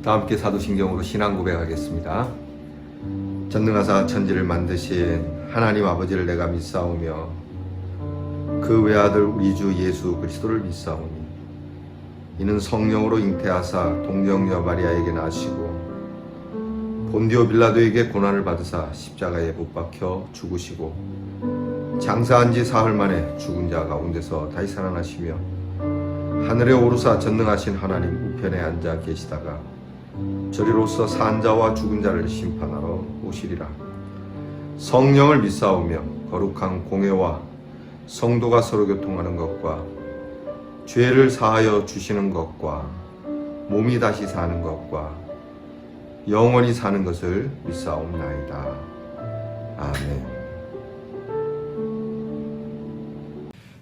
다 함께 사도신경으로 신앙 고백하겠습니다. 전능하사 천지를 만드신 하나님 아버지를 내가 믿사오며 그 외아들 우리 주 예수 그리스도를 믿사오니 이는 성령으로 잉태하사 동정녀 마리아에게 나시고 본디오 빌라도에게 고난을 받으사 십자가에 못 박혀 죽으시고 장사한 지 사흘 만에 죽은 자 가운데서 다시 살아나시며 하늘에 오르사 전능하신 하나님 우편에 앉아 계시다가 저리로서 산 자와 죽은 자를 심판하러 오시리라. 성령을 믿사오며 거룩한 공회와 성도가 서로 교통하는 것과 죄를 사하여 주시는 것과 몸이 다시 사는 것과 영원히 사는 것을 믿사옵나이다. 아멘.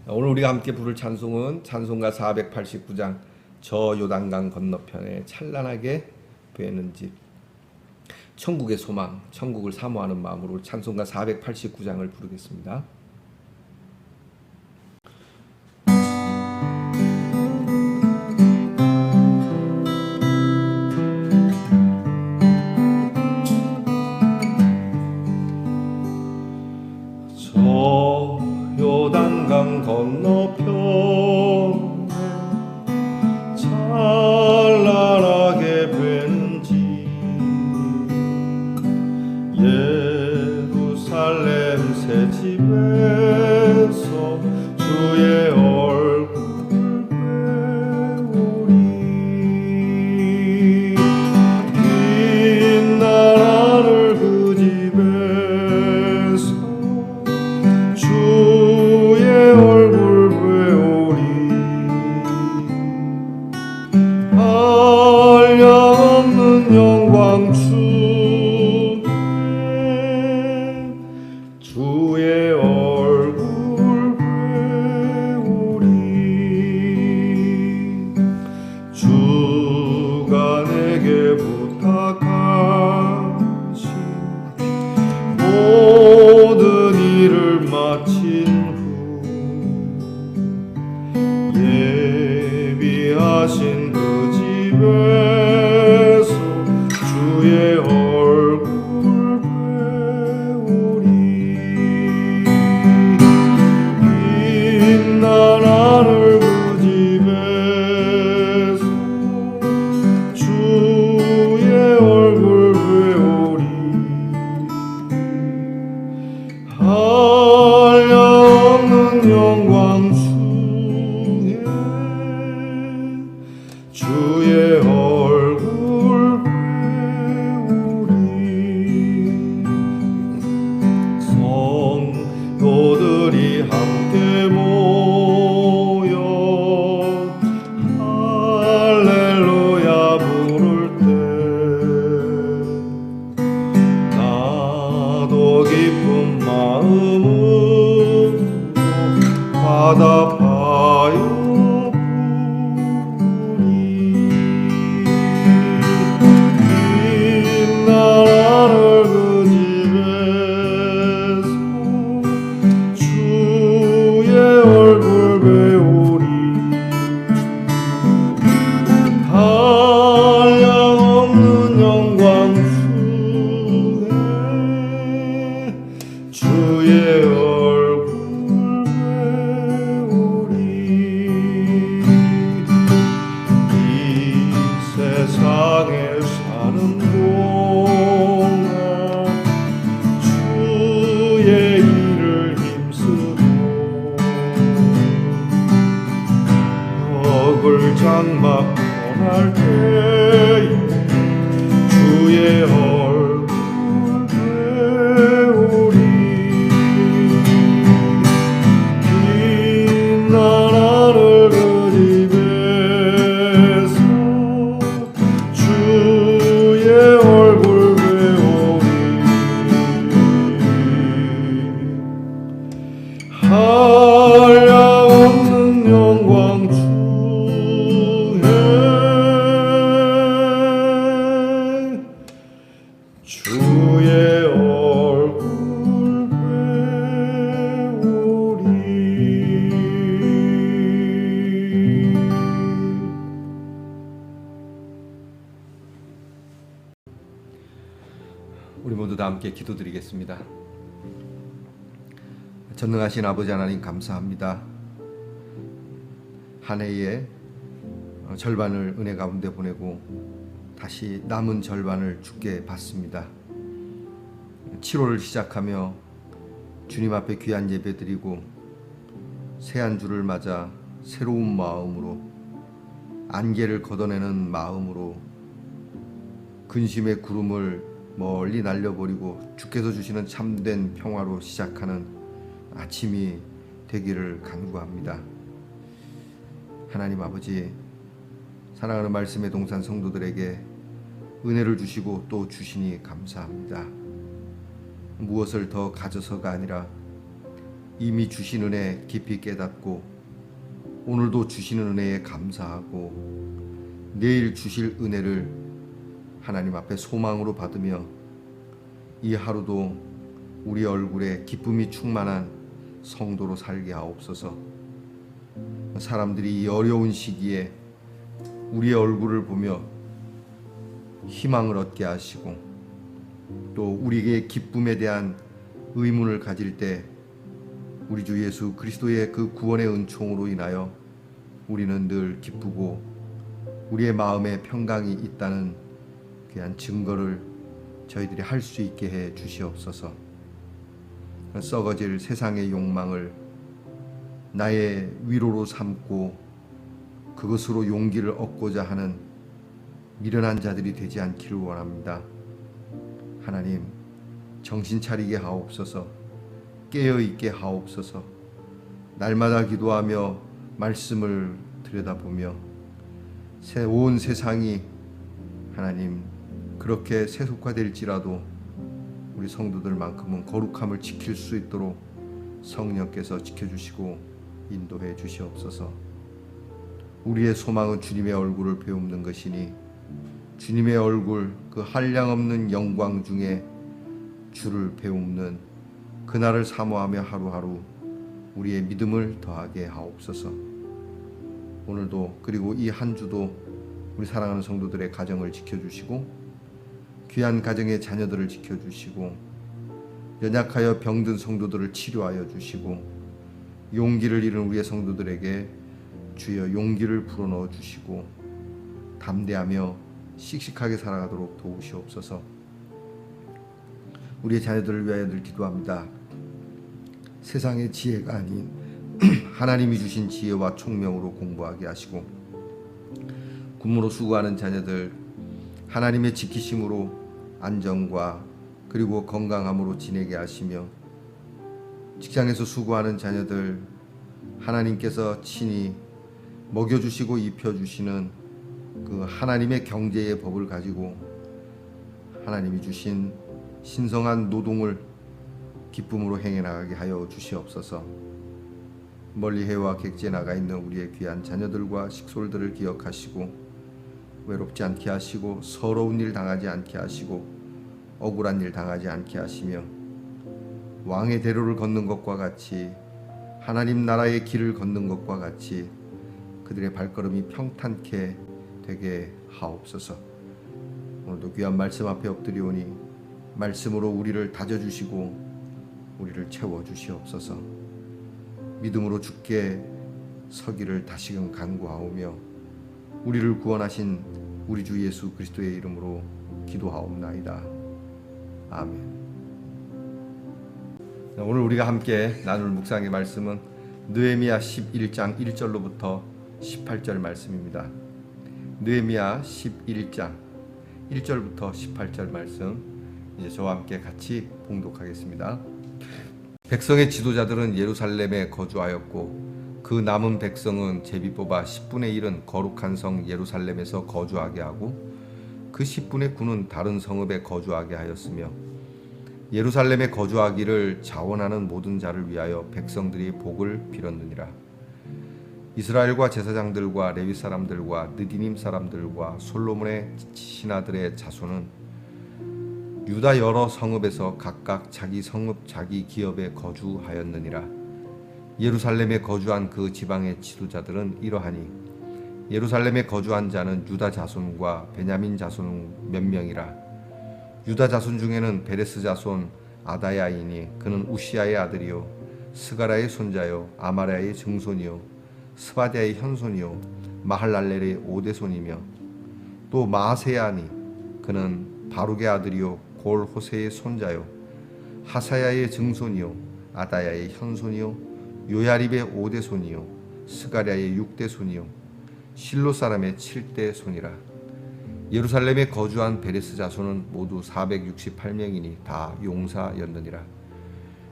오늘 우리가 함께 부를 찬송은 찬송가 489장 저 요단강 건너편에 찬란하게 베는 집, 천국의 소망, 천국을 사모하는 마음으로 찬송가 489장을 부르겠습니다. 저 요단강 건너편에 찬란하게 베는 집, 예루살렘 새 집에서 주의 얼굴 배우리. 빛날 하늘 그 집에서 주의 얼굴 배우리. 한량없는 영광 주의 얼굴 배우리. 주가 내게 부탁하신 모든 일을 마친 후 예비하신 그 집에서 주의 얼굴 배우리. 빛난 하늘 그 집에서 주의 얼굴 배우리. 한량없는 영광 주의 얼굴 배우리. 성도들이 함께 모여 할렐루야 부를 때 나도 기쁜 마음으로 화답하여 주의 얼굴 배우리. 이 세상에 사는 동안 주의 일을 힘쓰고 덕을 장막 떠날 때에 주의 얼굴 배우리. 한량없는 영광 주의 얼굴 배우리. 우리 모두 다 함께 기도드리겠습니다. 전능하신 아버지 하나님 감사합니다. 한 해의 절반을 은혜 가운데 보내고 다시 남은 절반을 주께 받습니다. 7월을 시작하며 주님 앞에 귀한 예배 드리고 새 한 주를 맞아 새로운 마음으로 안개를 걷어내는 마음으로 근심의 구름을 멀리 날려버리고 주께서 주시는 참된 평화로 시작하는 아침이 되기를 간구합니다. 하나님 아버지, 사랑하는 말씀의 동산 성도들에게 은혜를 주시고 또 주시니 감사합니다. 무엇을 더 가져서가 아니라 이미 주신 은혜 깊이 깨닫고 오늘도 주시는 은혜에 감사하고 내일 주실 은혜를 하나님 앞에 소망으로 받으며 이 하루도 우리 얼굴에 기쁨이 충만한 성도로 살게 하옵소서. 사람들이 이 어려운 시기에 우리의 얼굴을 보며 희망을 얻게 하시고 또 우리에게 기쁨에 대한 의문을 가질 때 우리 주 예수 그리스도의 그 구원의 은총으로 인하여 우리는 늘 기쁘고 우리의 마음에 평강이 있다는 귀한 증거를 저희들이 할 수 있게 해 주시옵소서. 썩어질 세상의 욕망을 나의 위로로 삼고 그것으로 용기를 얻고자 하는 미련한 자들이 되지 않기를 원합니다. 하나님, 정신 차리게 하옵소서. 깨어있게 하옵소서. 날마다 기도하며 말씀을 들여다보며 온 세상이 하나님 그렇게 세속화될지라도 우리 성도들만큼은 거룩함을 지킬 수 있도록 성령께서 지켜주시고 인도해 주시옵소서. 우리의 소망은 주님의 얼굴을 배움는 것이니 주님의 얼굴 그 한량없는 영광 중에 주를 배움는 그날을 사모하며 하루하루 우리의 믿음을 더하게 하옵소서. 오늘도 그리고 이 한 주도 우리 사랑하는 성도들의 가정을 지켜주시고 귀한 가정의 자녀들을 지켜주시고 연약하여 병든 성도들을 치료하여 주시고 용기를 잃은 우리의 성도들에게 주여 용기를 불어넣어 주시고 담대하며 씩씩하게 살아가도록 도우시옵소서. 우리의 자녀들을 위하여 늘 기도합니다. 세상의 지혜가 아닌 하나님이 주신 지혜와 총명으로 공부하게 하시고 군무로 수고하는 자녀들 하나님의 지키심으로 안정과 그리고 건강함으로 지내게 하시며 직장에서 수고하는 자녀들 하나님께서 친히 먹여주시고 입혀주시는 그 하나님의 경제의 법을 가지고 하나님이 주신 신성한 노동을 기쁨으로 행해 나가게 하여 주시옵소서. 멀리 해외와 객지에 나가 있는 우리의 귀한 자녀들과 식솔들을 기억하시고 외롭지 않게 하시고 서러운 일 당하지 않게 하시고 억울한 일 당하지 않게 하시며 왕의 대로를 걷는 것과 같이 하나님 나라의 길을 걷는 것과 같이 그들의 발걸음이 평탄케 되게 하옵소서. 오늘도 귀한 말씀 앞에 엎드리오니 말씀으로 우리를 다져주시고 우리를 채워주시옵소서. 믿음으로 주께 서기를 다시금 간구하오며 우리를 구원하신 우리 주 예수 그리스도의 이름으로 기도하옵나이다. 아멘. 오늘 우리가 함께 나눌 묵상의 말씀은 느헤미야 11장 1절로부터 18절 말씀입니다. 느헤미야 11장 1절부터 18절 말씀 이제 저와 함께 같이 봉독하겠습니다. 백성의 지도자들은 예루살렘에 거주하였고 그 남은 백성은 제비 뽑아 10분의 1은 거룩한 성 예루살렘에서 거주하게 하고 그 10분의 9는 다른 성읍에 거주하게 하였으며 예루살렘에 거주하기를 자원하는 모든 자를 위하여 백성들이 복을 빌었느니라. 이스라엘과 제사장들과 레위 사람들과 느디님 사람들과 솔로몬의 신하들의 자손은 유다 여러 성읍에서 각각 자기 성읍 자기 기업에 거주하였느니라. 예루살렘에 거주한 그 지방의 지도자들은 이러하니 예루살렘에 거주한 자는 유다 자손과 베냐민 자손 몇 명이라. 유다 자손 중에는 베레스 자손 아다야이니 그는 우시아의 아들이요 스가라의 손자요 아마랴의 증손이요 스바디아의 현손이요 마할랄렐의 오대손이며 또 마아세야니 그는 바룩의 아들이요 골 호세의 손자요 하사야의 증손이요 아다야의 현손이요 요야립의 오대손이요 스가랴의 육대손이요 실로 사람의 칠대손이라. 예루살렘에 거주한 베레스 자손은 모두 468명이니 다 용사였느니라.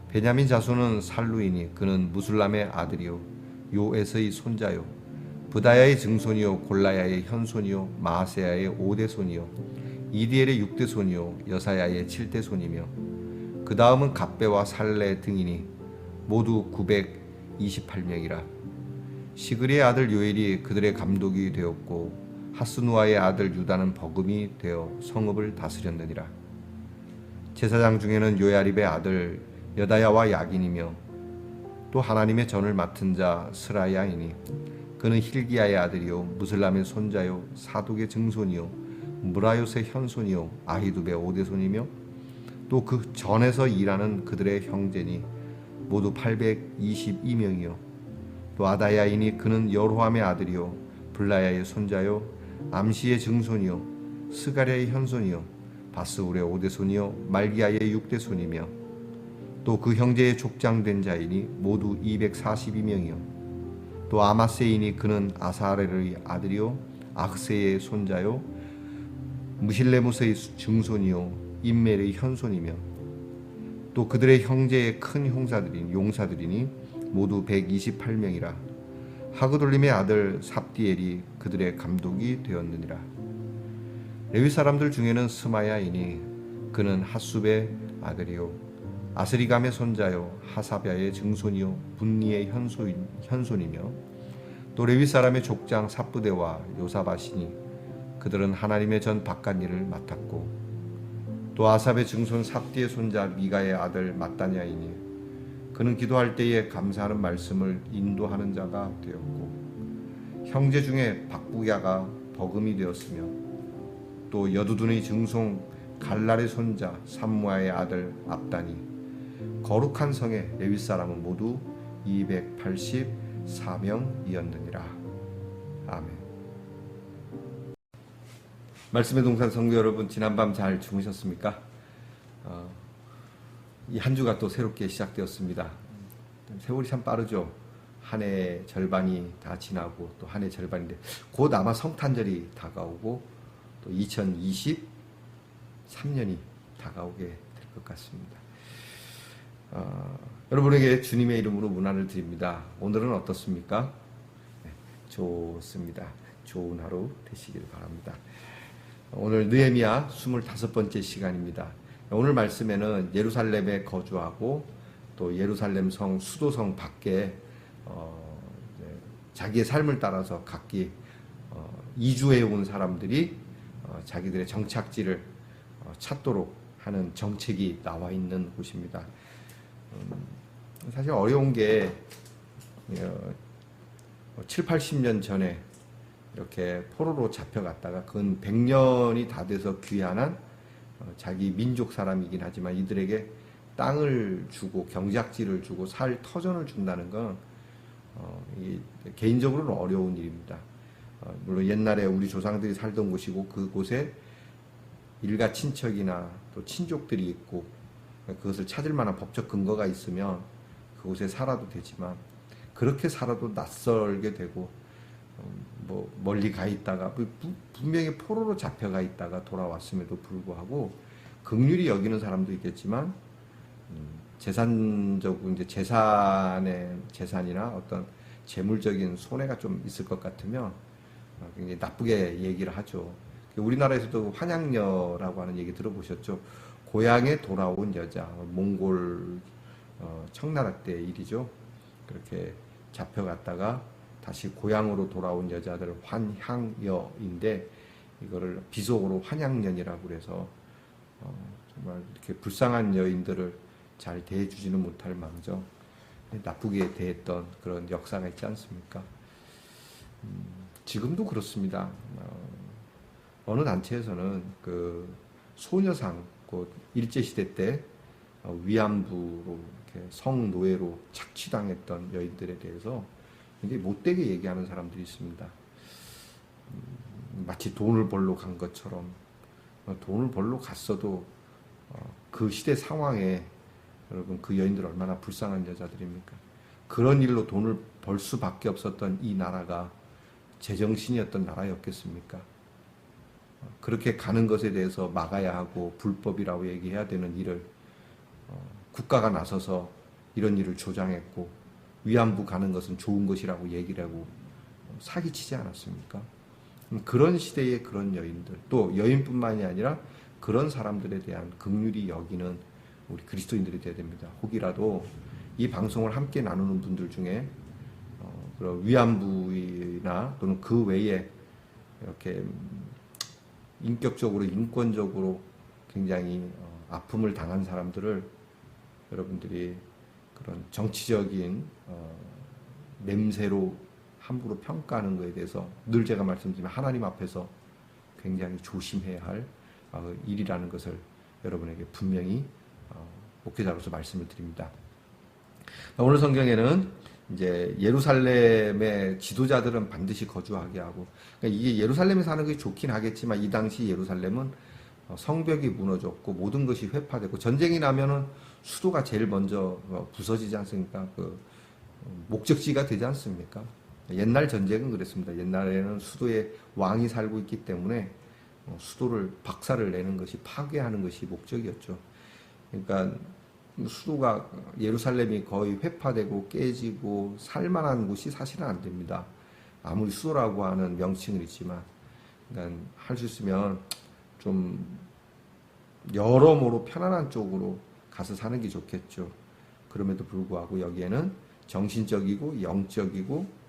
베냐민 자손은 살루이니 그는 무술람의 아들이요 요에서의 손자요 부다야의 증손이요 골라야의 현손이요 마아세야의 오대손이요 이디엘의 육대손이요 여사야의 칠대손이며 그 다음은 갑배와 살레 등이니 모두 928명이라. 시그리의 아들 요엘이 그들의 감독이 되었고 하스누아의 아들 유다는 버금이 되어 성읍을 다스렸느니라. 제사장 중에는 요야립의 아들 여다야와 야긴이며 또 하나님의 전을 맡은 자 스라야이니 그는 힐기야의 아들이요 무슬람의 손자요 사독의 증손이요 무라요스의 현손이요 아히두베의 오대손이며 또 그 전에서 일하는 그들의 형제니 모두 822명이요 또 아다야이니 그는 여로함의 아들이요 블라야의 손자요 암시의 증손이요 스가랴의 현손이요 바스울의 오대손이요 말기야의 육대손이며 또 그 형제의 족장된 자이니 모두 242명이요 또 아마세이니 그는 아사렐의 아들이요 악세의 손자요 무실레무스의 증손이요 임멜의 현손이며 또 그들의 형제의 큰 용사들이니 모두 128명이라. 하그돌림의 아들 삽디엘이 그들의 감독이 되었느니라. 레위 사람들 중에는 스마야이니 그는 핫숲의 아들이요 아스리감의 손자요 하사랴의 증손이요 분니의 현손이며 또 레위 사람의 족장 삽부대와 요사바시니 그들은 하나님의 전 바깥 일을 맡았고 또 아삽의 증손 삽디의 손자 미가의 아들 마따냐이니 그는 기도할 때에 감사하는 말씀을 인도하는 자가 되었고 형제 중에 박부야가 버금이 되었으며 또 여두둔의 증손 갈랄의 손자 삼무아의 아들 압단이 거룩한 성의 레위 사람은 모두 284명이었느니라. 아멘. 말씀의 동산 성도 여러분, 지난밤 잘 주무셨습니까? 이 한 주가 또 새롭게 시작되었습니다. 세월이 참 빠르죠. 한 해 절반이 다 지나고 또 한 해 절반인데 곧 아마 성탄절이 다가오고 또 2023년이 다가오게 될 것 같습니다. 여러분에게 주님의 이름으로 문안을 드립니다. 오늘은 어떻습니까? 네, 좋습니다. 좋은 하루 되시길 바랍니다. 오늘 느헤미야 25번째 시간입니다. 오늘 말씀에는 예루살렘에 거주하고 또 예루살렘 성 수도성 밖에 자기의 삶을 따라서 각기 이주해 온 사람들이 자기들의 정착지를 찾도록 하는 정책이 나와 있는 곳입니다. 사실 어려운 게 7, 80년 전에 이렇게 포로로 잡혀갔다가 근 100년이 다 돼서 귀환한 자기 민족 사람이긴 하지만 이들에게 땅을 주고 경작지를 주고 살 터전을 준다는 건 개인적으로는 어려운 일입니다. 물론 옛날에 우리 조상들이 살던 곳이고 그곳에 일가 친척이나 또 친족들이 있고 그것을 찾을 만한 법적 근거가 있으면 그곳에 살아도 되지만 그렇게 살아도 낯설게 되고 뭐 멀리 가 있다가 분명히 포로로 잡혀가 있다가 돌아왔음에도 불구하고 긍휼히 여기는 사람도 있겠지만 재산적으로 이제 재산이나 어떤 재물적인 손해가 좀 있을 것 같으면 굉장히 나쁘게 얘기를 하죠. 우리나라에서도 환양녀라고 하는 얘기 들어보셨죠? 고향에 돌아온 여자, 몽골 청나라 때 일이죠. 그렇게 잡혀갔다가 다시 고향으로 돌아온 여자들 환향여인데 이거를 비속어로 환양년이라고 그래서 정말 이렇게 불쌍한 여인들을 잘 대해주지는 못할 망정 나쁘게 대했던 그런 역사가 있지 않습니까? 지금도 그렇습니다. 어느 단체에서는 그 소녀상 곧 일제시대 때 위안부로 이렇게 성노예로 착취당했던 여인들에 대해서 굉장히 못되게 얘기하는 사람들이 있습니다. 마치 돈을 벌러 간 것처럼 돈을 벌러 갔어도 그 시대 상황에 여러분 그 여인들 얼마나 불쌍한 여자들입니까? 그런 일로 돈을 벌 수밖에 없었던 이 나라가 제정신이었던 나라였겠습니까? 그렇게 가는 것에 대해서 막아야 하고 불법이라고 얘기해야 되는 일을 국가가 나서서 이런 일을 조장했고 위안부 가는 것은 좋은 것이라고 얘기를 하고 사기치지 않았습니까? 그런 시대의 그런 여인들, 또 여인뿐만이 아니라 그런 사람들에 대한 긍휼히 여기는 우리 그리스도인들이 되어야 됩니다. 혹이라도 이 방송을 함께 나누는 분들 중에 그런 위안부나 또는 그 외에 이렇게 인격적으로 인권적으로 굉장히 아픔을 당한 사람들을 여러분들이 그런 정치적인 냄새로 함부로 평가하는 것에 대해서 늘 제가 말씀드리면 하나님 앞에서 굉장히 조심해야 할 일이라는 것을 여러분에게 분명히 목회자로서 말씀을 드립니다. 오늘 성경에는 이제 예루살렘의 지도자들은 반드시 거주하게 하고, 그러니까 이게 예루살렘에 사는 것이 좋긴 하겠지만 이 당시 예루살렘은 성벽이 무너졌고 모든 것이 회파되고 전쟁이 나면은 수도가 제일 먼저 부서지지 않습니까? 그 목적지가 되지 않습니까? 옛날 전쟁은 그랬습니다. 옛날에는 수도에 왕이 살고 있기 때문에 수도를 박살을 내는 것이 파괴하는 것이 목적이었죠. 그러니까 수도가 예루살렘이 거의 회파되고 깨지고 살만한 곳이 사실은 안 됩니다. 아무리 수도라고 하는 명칭은 있지만, 그러니까 할 수 있으면 좀 여러모로 편안한 쪽으로 가서 사는 게 좋겠죠. 그럼에도 불구하고 여기에는 정신적이고 영적이고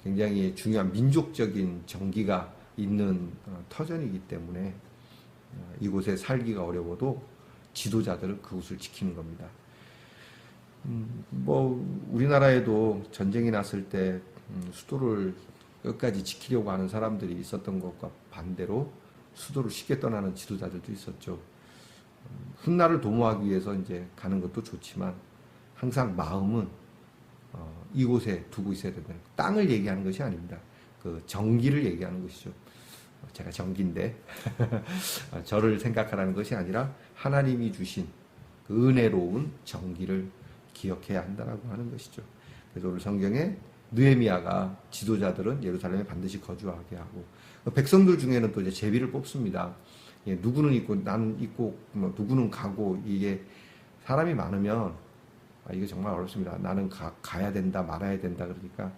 굉장히 중요한 민족적인 정기가 있는 터전이기 때문에 이곳에 살기가 어려워도 지도자들은 그곳을 지키는 겁니다. 우리나라에도 전쟁이 났을 때 수도를 끝까지 지키려고 하는 사람들이 있었던 것과 반대로 수도를 쉽게 떠나는 지도자들도 있었죠. 훗날을 도모하기 위해서 이제 가는 것도 좋지만 항상 마음은 이곳에 두고 있어야 된다. 땅을 얘기하는 것이 아닙니다. 그 정기를 얘기하는 것이죠. 제가 정기인데 저를 생각하라는 것이 아니라 하나님이 주신 그 은혜로운 정기를 기억해야 한다라고 하는 것이죠. 그래서 오늘 성경에 느헤미야가 지도자들은 예루살렘에 반드시 거주하게 하고 백성들 중에는 또 이제 제비를 뽑습니다. 누구는 있고 나는 있고 누구는 가고, 이게 사람이 많으면 이게 정말 어렵습니다. 나는 가야 된다 말아야 된다. 그러니까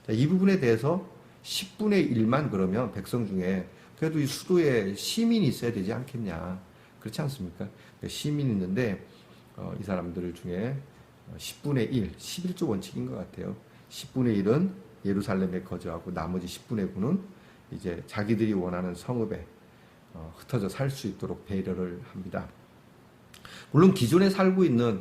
이 부분에 대해서 10분의 1만 그러면 백성 중에 그래도 이 수도에 시민이 있어야 되지 않겠냐. 그렇지 않습니까? 시민이 있는데 이 사람들 중에 10분의 1, 11조 원칙인 것 같아요. 10분의 1은 예루살렘에 거주하고 나머지 10분의 9는 이제 자기들이 원하는 성읍에 흩어져 살 수 있도록 배려를 합니다. 물론 기존에 살고 있는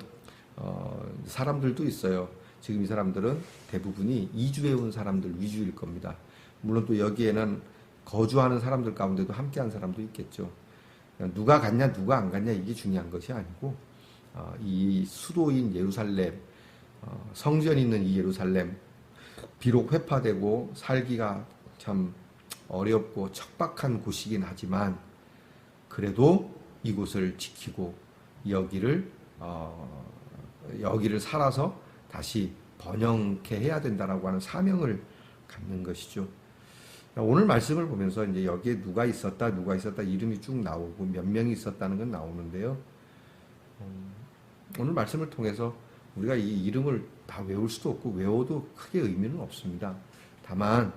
사람들도 있어요. 지금 이 사람들은 대부분이 이주해 온 사람들 위주일 겁니다. 물론 또 여기에는 거주하는 사람들 가운데도 함께한 사람도 있겠죠. 누가 갔냐 누가 안 갔냐 이게 중요한 것이 아니고 이 수도인 예루살렘, 성전이 있는 이 예루살렘, 비록 회파되고 살기가 참 어렵고 척박한 곳이긴 하지만 그래도 이곳을 지키고 여기를 살아서 다시 번영케 해야 된다라고 하는 사명을 갖는 것이죠. 오늘 말씀을 보면서 이제 여기에 누가 있었다 이름이 쭉 나오고 몇 명이 있었다는 건 나오는데요. 오늘 말씀을 통해서 우리가 이 이름을 다 외울 수도 없고 외워도 크게 의미는 없습니다. 다만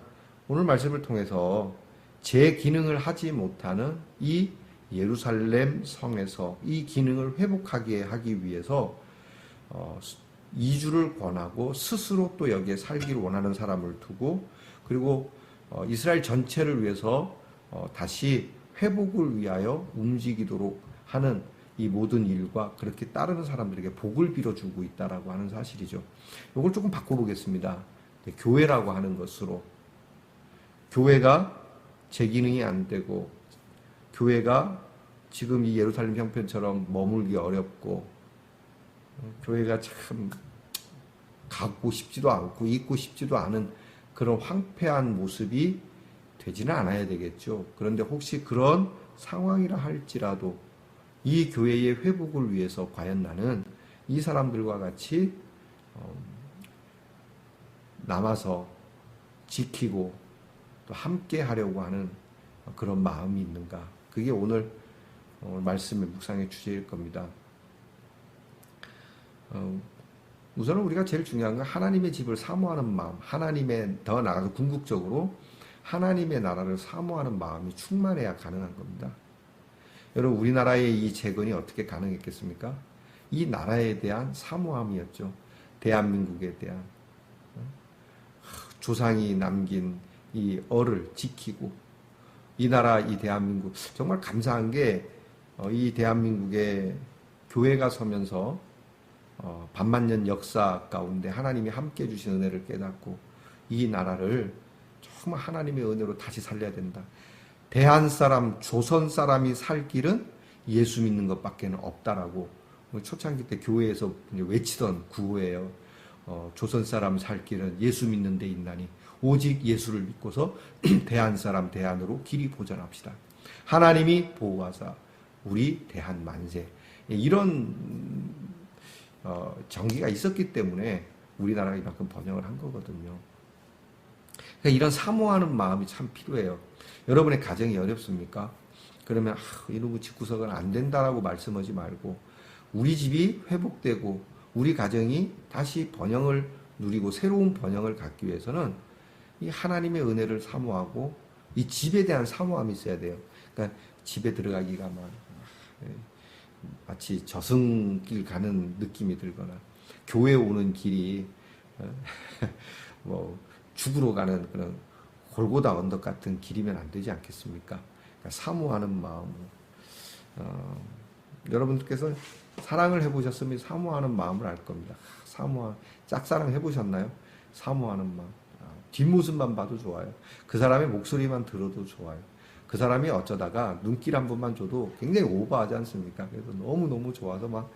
오늘 말씀을 통해서 제 기능을 하지 못하는 이 예루살렘 성에서 이 기능을 회복하게 하기 위해서 이주를 권하고 스스로 또 여기에 살기를 원하는 사람을 두고, 그리고 이스라엘 전체를 위해서 다시 회복을 위하여 움직이도록 하는 이 모든 일과 그렇게 따르는 사람들에게 복을 빌어주고 있다라고 하는 사실이죠. 이걸 조금 바꿔보겠습니다. 교회라고 하는 것으로, 교회가 제 기능이 안 되고 교회가 지금 이 예루살렘 형편처럼 머물기 어렵고 교회가 참 가고 싶지도 않고 있고 싶지도 않은 그런 황폐한 모습이 되지는 않아야 되겠죠. 그런데 혹시 그런 상황이라 할지라도 이 교회의 회복을 위해서 과연 나는 이 사람들과 같이 남아서 지키고 또 함께 하려고 하는 그런 마음이 있는가? 그게 오늘 말씀의 묵상의 주제일 겁니다. 우선은 우리가 제일 중요한 건 하나님의 집을 사모하는 마음, 하나님의 더 나아가서 궁극적으로 하나님의 나라를 사모하는 마음이 충만해야 가능한 겁니다. 여러분, 우리나라의 이 재건이 어떻게 가능했겠습니까? 이 나라에 대한 사모함이었죠. 대한민국에 대한 조상이 남긴 이 얼을 지키고 이 나라, 이 대한민국 정말 감사한 게 이 대한민국에 교회가 서면서 반만년 역사 가운데 하나님이 함께 해주신 은혜를 깨닫고 이 나라를 정말 하나님의 은혜로 다시 살려야 된다. 대한 사람, 조선 사람이 살 길은 예수 믿는 것밖에 없다라고 초창기 때 교회에서 외치던 구호예요. 조선 사람 살 길은 예수 믿는 데 있나니 오직 예수를 믿고서 대한 사람 대한으로 길이 보전합시다. 하나님이 보호하사 우리 대한 만세. 이런 정기가 있었기 때문에 우리나라가 이만큼 번영을 한 거거든요. 그러니까 이런 사모하는 마음이 참 필요해요. 여러분의 가정이 어렵습니까? 그러면 이러고 집구석은 안 된다라고 말씀하지 말고 우리 집이 회복되고 우리 가정이 다시 번영을 누리고 새로운 번영을 갖기 위해서는 이 하나님의 은혜를 사모하고 이 집에 대한 사모함이 있어야 돼요. 그러니까 집에 들어가기가 마치 저승길 가는 느낌이 들거나 교회 오는 길이 뭐 죽으러 가는 그런 골고다 언덕 같은 길이면 안 되지 않겠습니까? 그러니까 사모하는 마음으로 여러분께서 사랑을 해보셨으면 사모하는 마음을 알 겁니다. 짝사랑 해보셨나요? 사모하는 마음. 뒷모습만 봐도 좋아요. 그 사람의 목소리만 들어도 좋아요. 그 사람이 어쩌다가 눈길 한 번만 줘도 굉장히 오버하지 않습니까? 그래서 너무너무 좋아서 막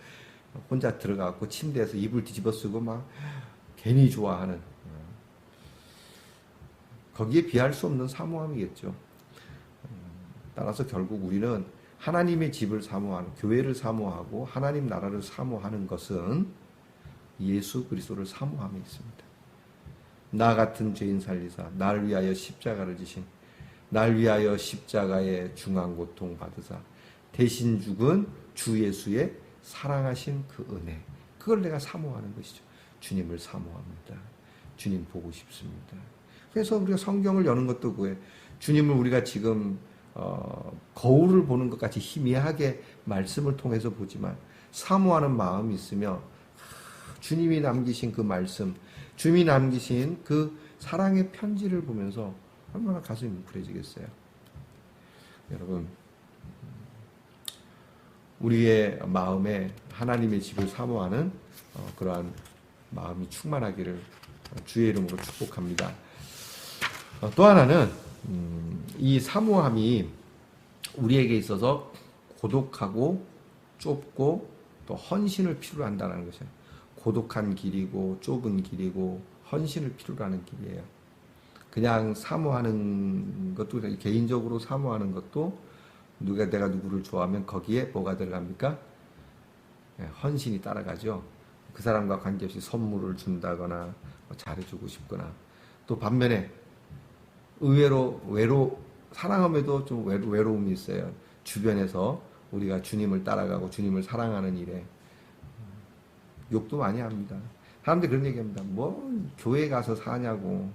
혼자 들어가고 침대에서 이불 뒤집어 쓰고 막 괜히 좋아하는 거기에 비할 수 없는 사모함이겠죠. 따라서 결국 우리는 하나님의 집을 사모하는, 교회를 사모하고 하나님 나라를 사모하는 것은 예수 그리스도를 사모함에 있습니다. 나 같은 죄인 살리사 날 위하여 십자가를 지신 날 위하여 십자가의 중한 고통 받으사 대신 죽은 주 예수의 사랑하신 그 은혜, 그걸 내가 사모하는 것이죠. 주님을 사모합니다. 주님 보고 싶습니다. 그래서 우리가 성경을 여는 것도 그거예요. 주님을 우리가 지금 거울을 보는 것 같이 희미하게 말씀을 통해서 보지만 사모하는 마음이 있으며 주님이 남기신 그 말씀, 주님이 남기신 그 사랑의 편지를 보면서 얼마나 가슴이 뭉클해지겠어요. 여러분, 우리의 마음에 하나님의 집을 사모하는 그러한 마음이 충만하기를 주의 이름으로 축복합니다. 또 하나는 이 사모함이 우리에게 있어서 고독하고 좁고 또 헌신을 필요로 한다는 것이에요. 고독한 길이고 좁은 길이고 헌신을 필요로 하는 길이에요. 그냥 사모하는 것도, 개인적으로 사모하는 것도 내가 누구를 좋아하면 거기에 뭐가 들어갑니까? 헌신이 따라가죠. 그 사람과 관계없이 선물을 준다거나 잘해주고 싶거나, 또 반면에 의외로 사랑함에도 좀 외로움이 있어요. 주변에서 우리가 주님을 따라가고 주님을 사랑하는 일에 욕도 많이 합니다. 사람들이 그런 얘기합니다. 뭐 교회 가서 사냐고.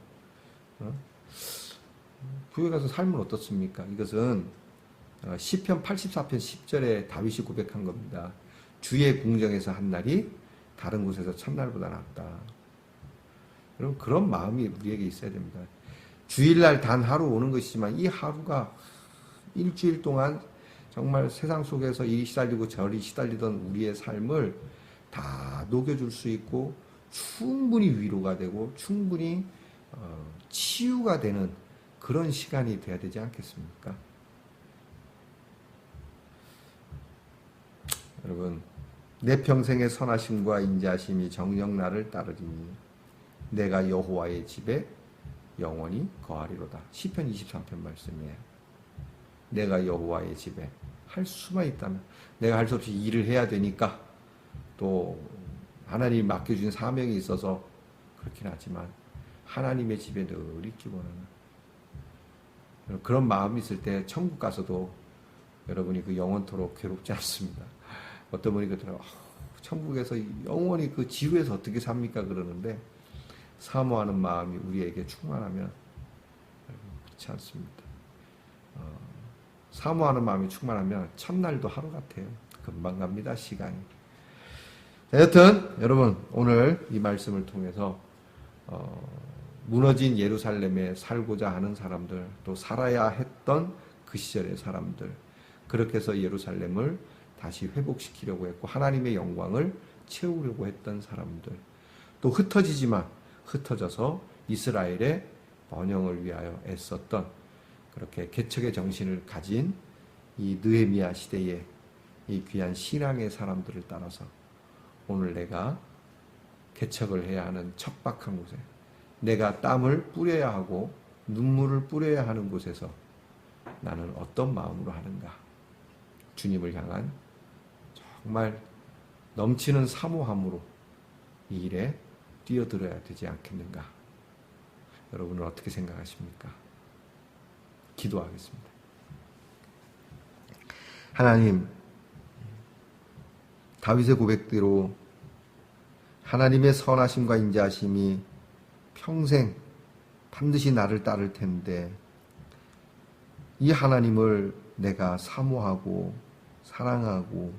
교회 가서 살면 어떻습니까? 이것은 시편 84편 10절에 다윗이 고백한 겁니다. 주의 궁정에서 한 날이 다른 곳에서 첫날보다 낫다. 여러분, 그런 마음이 우리에게 있어야 됩니다. 주일날 단 하루 오는 것이지만 이 하루가 일주일 동안 정말 세상 속에서 이리 시달리고 저리 시달리던 우리의 삶을 다 녹여줄 수 있고 충분히 위로가 되고 충분히 치유가 되는 그런 시간이 돼야 되지 않겠습니까? 여러분, 내 평생의 선하심과 인자심이 정녕 나를 따르리니 내가 여호와의 집에 영원히 거하리로다. 시편 23편 말씀이에요. 내가 여호와의 집에 할 수만 있다면, 내가 할 수 없이 일을 해야 되니까, 또 하나님이 맡겨준 사명이 있어서 그렇긴 하지만 하나님의 집에 늘 있기 원하는 그런 마음이 있을 때 천국 가서도 여러분이 그 영원토록 괴롭지 않습니다. 어떤 분이 그러더라고요. 천국에서 영원히 그 지루해서 어떻게 삽니까? 그러는데, 사모하는 마음이 우리에게 충만하면 그렇지 않습니다. 사모하는 마음이 충만하면 첫날도 하루 같아요. 금방 갑니다, 시간이. 여튼 여러분, 오늘 이 말씀을 통해서 무너진 예루살렘에 살고자 하는 사람들, 또 살아야 했던 그 시절의 사람들, 그렇게 해서 예루살렘을 다시 회복시키려고 했고 하나님의 영광을 채우려고 했던 사람들, 또 흩어져서 이스라엘의 번영을 위하여 애썼던, 그렇게 개척의 정신을 가진 이 느헤미야 시대의 이 귀한 신앙의 사람들을 따라서 오늘 내가 개척을 해야 하는 척박한 곳에, 내가 땀을 뿌려야 하고 눈물을 뿌려야 하는 곳에서 나는 어떤 마음으로 하는가? 주님을 향한 정말 넘치는 사모함으로 이 일에 뛰어들어야 되지 않겠는가? 여러분은 어떻게 생각하십니까? 기도하겠습니다. 하나님, 다윗의 고백대로 하나님의 선하심과 인자하심이 평생 반드시 나를 따를 텐데, 이 하나님을 내가 사모하고 사랑하고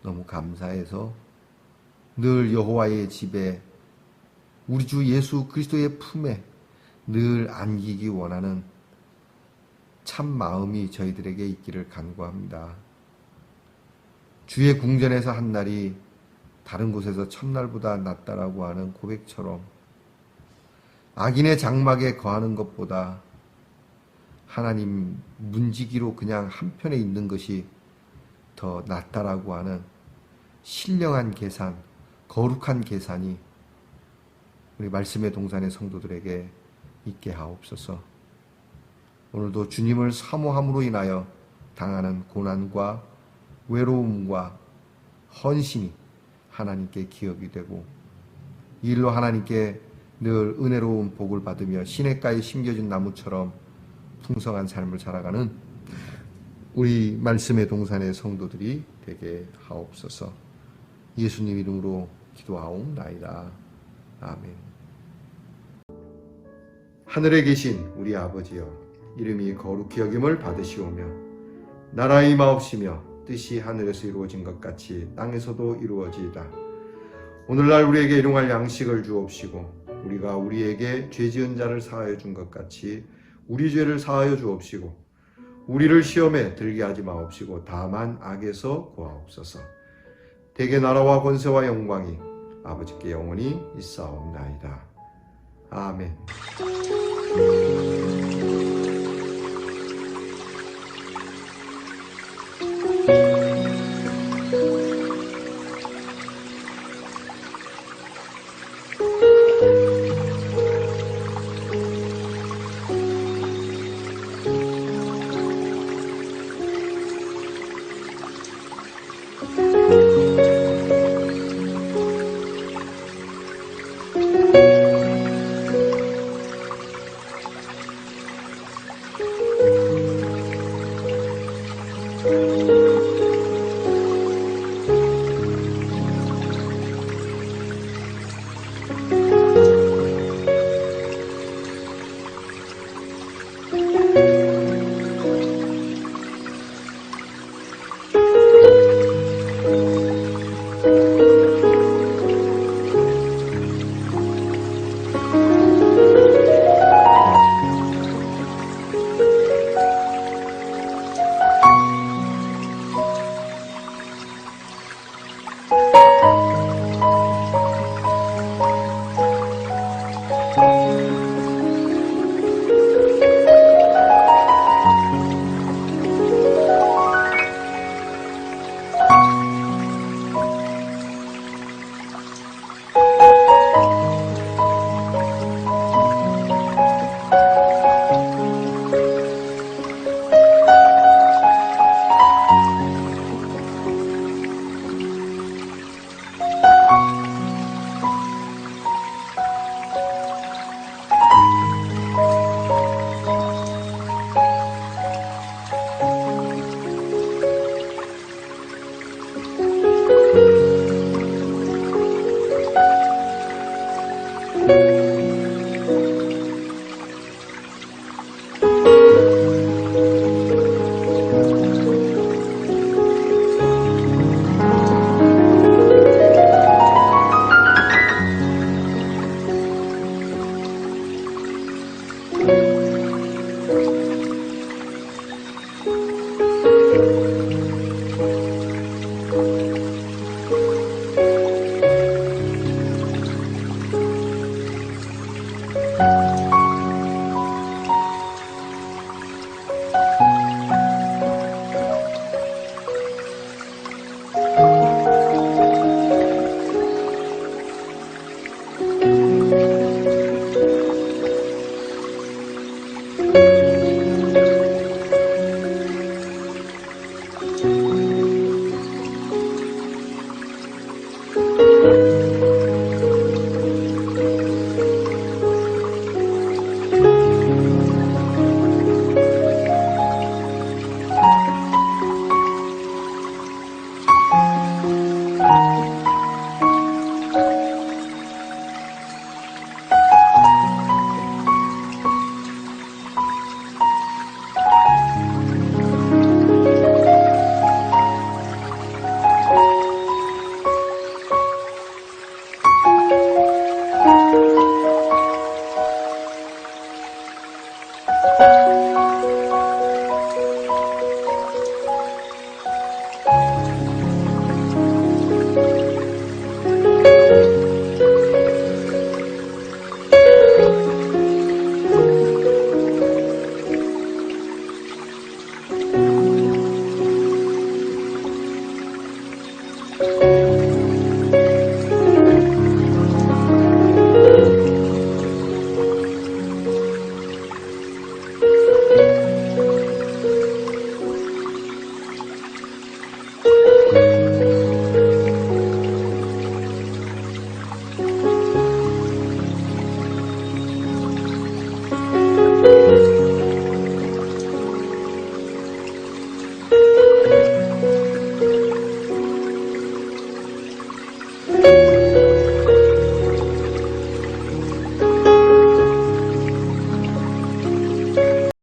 너무 감사해서 늘 여호와의 집에, 우리 주 예수 그리스도의 품에 늘 안기기 원하는 참 마음이 저희들에게 있기를 간구합니다. 주의 궁전에서 한 날이 다른 곳에서 첫날보다 낫다라고 하는 고백처럼, 악인의 장막에 거하는 것보다 하나님 문지기로 그냥 한편에 있는 것이 더 낫다라고 하는 신령한 계산, 거룩한 계산이 우리 말씀의 동산의 성도들에게 있게 하옵소서. 오늘도 주님을 사모함으로 인하여 당하는 고난과 외로움과 헌신이 하나님께 기억이 되고, 이 일로 하나님께 늘 은혜로운 복을 받으며 시냇가에 심겨진 나무처럼 풍성한 삶을 살아가는 우리 말씀의 동산의 성도들이 되게 하옵소서. 예수님 이름으로 기도하옵나이다. 아멘. 하늘에 계신 우리 아버지여, 이름이 거룩히 여김을 받으시오며 나라의 임하옵시며 뜻이 하늘에서 이루어진 것 같이 땅에서도 이루어지이다. 오늘날 우리에게 일용할 양식을 주옵시고, 우리가 우리에게 죄 지은 자를 사하여 준 것 같이 우리 죄를 사하여 주옵시고, 우리를 시험에 들게 하지 마옵시고 다만 악에서 구하옵소서. 대개 나라와 권세와 영광이 아버지께 영원히 있사옵나이다. 아멘.